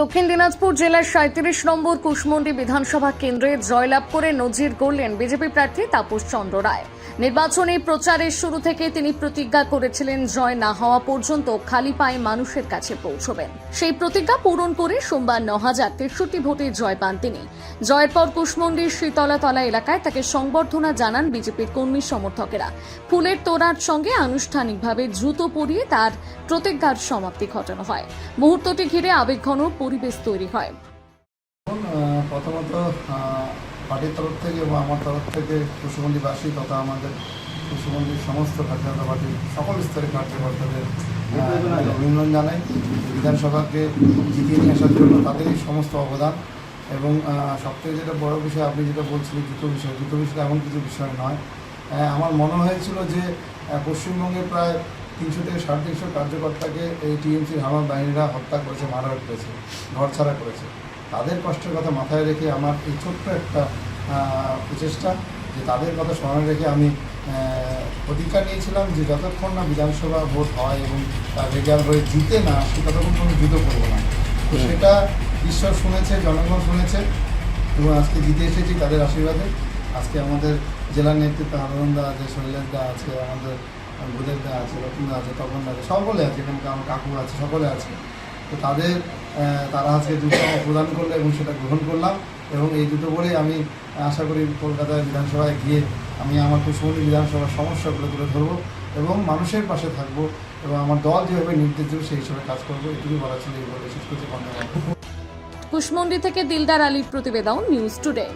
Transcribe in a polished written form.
দক্ষিণ দিনাজপুর জেলার ৩৭ নম্বর কুশমন্ডি বিধানসভা কেন্দ্রে জয়লাভ করে নজির গড়লেন বিজেপি প্রার্থী তাপস চন্দ্র রায়। নির্বাচনী প্রচারের শুরু থেকে তিনি প্রতিজ্ঞা করেছিলেন জয় না হওয়া পর্যন্ত খালি পায়ে মানুষের কাছে পৌঁছবেন। সেই প্রতিজ্ঞা পূরণ করে সোমবার ৯,০৬৩ ভোটে জয় পান তিনি। জয়ের পর কুশমন্ডির শীতলাতলা এলাকায় তাকে সংবর্ধনা জানান বিজেপির কর্মী সমর্থকেরা। ফুলের তোড়ার সঙ্গে আনুষ্ঠানিকভাবে জুতো পরিয়ে তার প্রতিজ্ঞার সমাপ্তি ঘটানো হয়। মুহূর্তটি ঘিরে আবেগঘন পরিবেশ তৈরি হয়। প্রথমত পার্টির তরফ থেকে বা আমার তরফ থেকে কুশমন্ডিবাসী তথা আমাদের কুশমন্ডির সমস্ত কার্যকর্তা পার্টির সকল স্তরের কার্যকর্তাদের অভিনন্দন জানাই। বিধানসভাকে জিতিয়ে নিয়ে আসার জন্য তাদেরই সমস্ত অবদান। এবং সবথেকে যেটা বড় বিষয়, আপনি যেটা বলছিলেন জুতো বিষয় এমন কিছু বিষয় নয়। আমার মনে হয়েছিল যে পশ্চিমবঙ্গে প্রায় ৩০০ থেকে ৩৫০ কার্যকর্তাকে এই টিএমসির হামার বাহিনীরা হত্যা করেছে, মারধর করেছে, ঘরছাড়া করেছে। তাদের কষ্টের কথা মাথায় রেখে আমার এই ছোট্ট একটা প্রচেষ্টা যে তাদের কথা স্মরণে রেখে আমি প্রতিজ্ঞা নিয়েছিলাম যে যতক্ষণ না বিধানসভা ভোট হয় এবং তার রেজাল্ট হয়ে জিতে না আসে ততক্ষণ কোনো জুতো করবো না। তো সেটা ঈশ্বর শুনেছে, জনগণ শুনেছে এবং আজকে জিতে এসেছি তাদের আশীর্বাদে। আজকে আমাদের জেলার নেতৃত্ব আনন্দা আছে, শৈলেশদা আছে, আমাদের বুধেরদা আছে, রতনদা আছে, তপনদা আছে, সকলে আছে, এখানকার আমার কাকু আছে, সকলে আছে। তো তারা আজকে জুতো প্রদান করলো এবং সেটা গ্রহণ করলাম। এবং এই জুতো পরেই আমি আশা করি কলকাতায় বিধানসভায় গিয়ে আমি আমার কুশমন্ডি বিধানসভার সমস্যাগুলো তুলে ধরবো এবং মানুষের পাশে থাকবো এবং আমার দল যেভাবে নির্দেশ দেবে সেই হিসাবে কাজ করবো। এটুকুই বলা ছিল। এই বলে শেষ করছি। কুশমন্ডি থেকে দিলদার আলীর প্রতিবেদন, নিউজ টুডে।